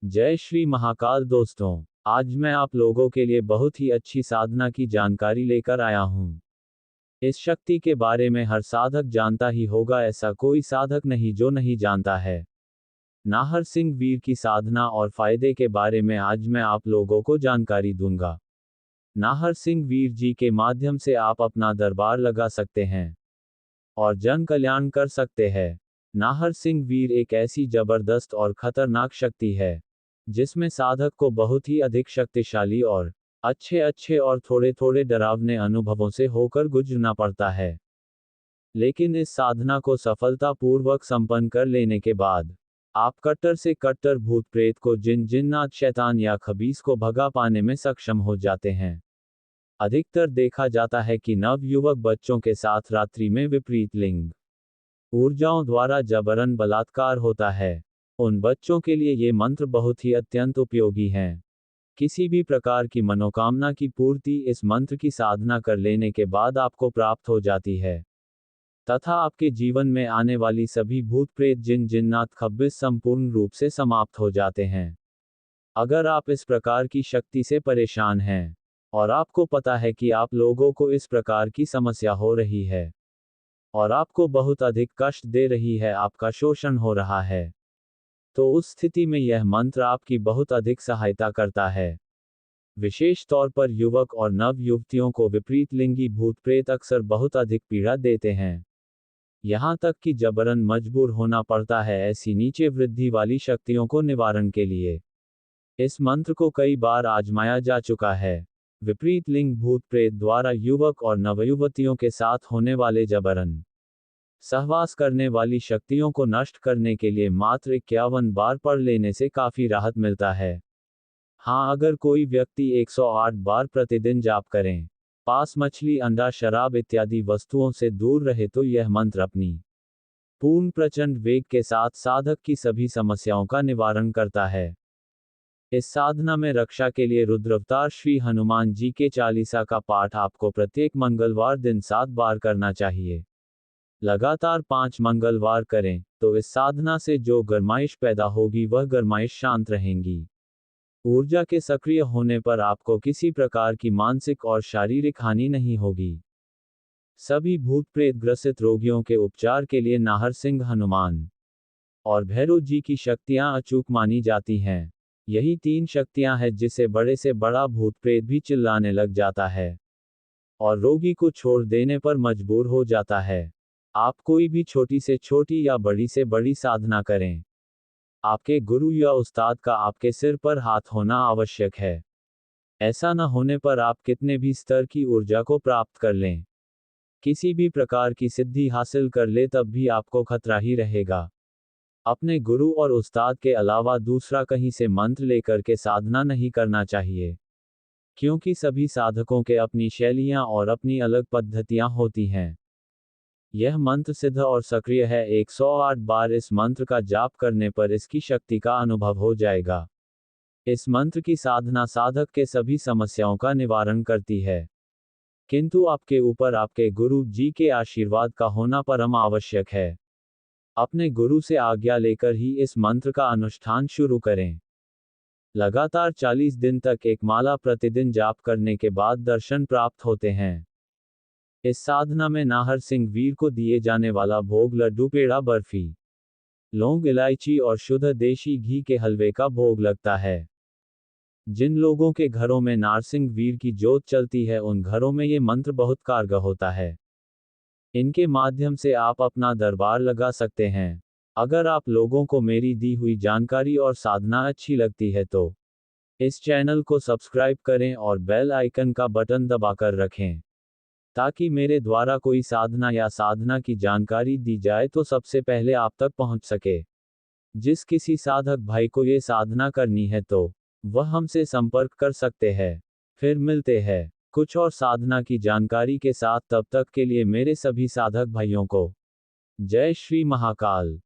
जय श्री महाकाल दोस्तों, आज मैं आप लोगों के लिए बहुत ही अच्छी साधना की जानकारी लेकर आया हूँ। इस शक्ति के बारे में हर साधक जानता ही होगा, ऐसा कोई साधक नहीं जो नहीं जानता है। नाहर सिंह वीर की साधना और फायदे के बारे में आज मैं आप लोगों को जानकारी दूंगा। नाहर सिंह वीर जी के माध्यम से आप अपना दरबार लगा सकते हैं और जन कल्याण कर सकते हैं। नाहर सिंह वीर एक ऐसी जबरदस्त और खतरनाक शक्ति है जिसमें साधक को बहुत ही अधिक शक्तिशाली और अच्छे और थोड़े थोड़े डरावने अनुभवों से होकर गुजरना पड़ता है। लेकिन इस साधना को सफलतापूर्वक संपन्न कर लेने के बाद आप कट्टर से कट्टर भूत प्रेत को, जिन जिन्नात, शैतान या खबीस को भगा पाने में सक्षम हो जाते हैं। अधिकतर देखा जाता है कि नवयुवक बच्चों के साथ रात्रि में विपरीत लिंग ऊर्जाओं द्वारा जबरन बलात्कार होता है। उन बच्चों के लिए ये मंत्र बहुत ही अत्यंत उपयोगी हैं। किसी भी प्रकार की मनोकामना की पूर्ति इस मंत्र की साधना कर लेने के बाद आपको प्राप्त हो जाती है तथा आपके जीवन में आने वाली सभी भूत प्रेत, जिन जिन्नात, खब्बिस संपूर्ण रूप से समाप्त हो जाते हैं। अगर आप इस प्रकार की शक्ति से परेशान हैं और आपको पता है कि आप लोगों को इस प्रकार की समस्या हो रही है और आपको बहुत अधिक कष्ट दे रही है, आपका शोषण हो रहा है, तो उस स्थिति में यह मंत्र आपकी बहुत अधिक सहायता करता है। विशेष तौर पर युवक और नव युवतियों को विपरीत लिंगी भूत प्रेत अक्सर बहुत अधिक पीड़ा देते हैं, यहाँ तक कि जबरन मजबूर होना पड़ता है ऐसी नीचे वृद्धि वाली शक्तियों को निवारण के लिए। इस मंत्र को कई बार आजमाया जा चुका है। विपरीत लिंग भूत प्रेत द्वारा युवक और नवयुवतियों के साथ होने वाले जबरन सहवास करने वाली शक्तियों को नष्ट करने के लिए मात्र 51 बार पढ़ लेने से काफी राहत मिलता है। हाँ, अगर कोई व्यक्ति 108 बार प्रतिदिन जाप करें, पास मछली, अंडा, शराब इत्यादि वस्तुओं से दूर रहे, तो यह मंत्र अपनी पूर्ण प्रचंड वेग के साथ साधक की सभी समस्याओं का निवारण करता है। इस साधना में रक्षा के लिए रुद्रावतार श्री हनुमान जी के चालीसा का पाठ आपको प्रत्येक मंगलवार दिन 7 बार करना चाहिए। लगातार 5 मंगलवार करें तो इस साधना से जो गरमाइश पैदा होगी वह गरमाइश शांत रहेंगी। ऊर्जा के सक्रिय होने पर आपको किसी प्रकार की मानसिक और शारीरिक हानि नहीं होगी। सभी भूत प्रेत ग्रसित रोगियों के उपचार के लिए नाहर सिंह, हनुमान और भैरव जी की शक्तियां अचूक मानी जाती हैं। यही 3 शक्तियां हैं जिसे बड़े से बड़ा भूत प्रेत भी चिल्लाने लग जाता है और रोगी को छोड़ देने पर मजबूर हो जाता है। आप कोई भी छोटी से छोटी या बड़ी से बड़ी साधना करें, आपके गुरु या उस्ताद का आपके सिर पर हाथ होना आवश्यक है। ऐसा न होने पर आप कितने भी स्तर की ऊर्जा को प्राप्त कर लें, किसी भी प्रकार की सिद्धि हासिल कर ले, तब भी आपको खतरा ही रहेगा। अपने गुरु और उस्ताद के अलावा दूसरा कहीं से मंत्र लेकर के साधना नहीं करना चाहिए, क्योंकि सभी साधकों के अपनी शैलियां और अपनी अलग पद्धतियां होती हैं। यह मंत्र सिद्ध और सक्रिय है। 108 बार इस मंत्र का जाप करने पर इसकी शक्ति का अनुभव हो जाएगा। इस मंत्र की साधना साधक के सभी समस्याओं का निवारण करती है, किंतु आपके ऊपर आपके गुरु जी के आशीर्वाद का होना परम आवश्यक है। अपने गुरु से आज्ञा लेकर ही इस मंत्र का अनुष्ठान शुरू करें। लगातार 40 दिन तक एक माला प्रतिदिन जाप करने के बाद दर्शन प्राप्त होते हैं। इस साधना में नाहर सिंह वीर को दिए जाने वाला भोग लड्डू, पेड़ा, बर्फी, लौंग, इलायची और शुद्ध देशी घी के हलवे का भोग लगता है। जिन लोगों के घरों में नारसिंह वीर की जोत चलती है, उन घरों में ये मंत्र बहुत कारगर होता है। इनके माध्यम से आप अपना दरबार लगा सकते हैं। अगर आप लोगों को मेरी दी हुई जानकारी और साधना अच्छी लगती है तो इस चैनल को सब्सक्राइब करें और बेल आइकन का बटन दबाकर रखें, ताकि मेरे द्वारा कोई साधना या साधना की जानकारी दी जाए तो सबसे पहले आप तक पहुंच सके। जिस किसी साधक भाई को ये साधना करनी है तो वह हमसे संपर्क कर सकते हैं। फिर मिलते हैं कुछ और साधना की जानकारी के साथ। तब तक के लिए मेरे सभी साधक भाइयों को जय श्री महाकाल।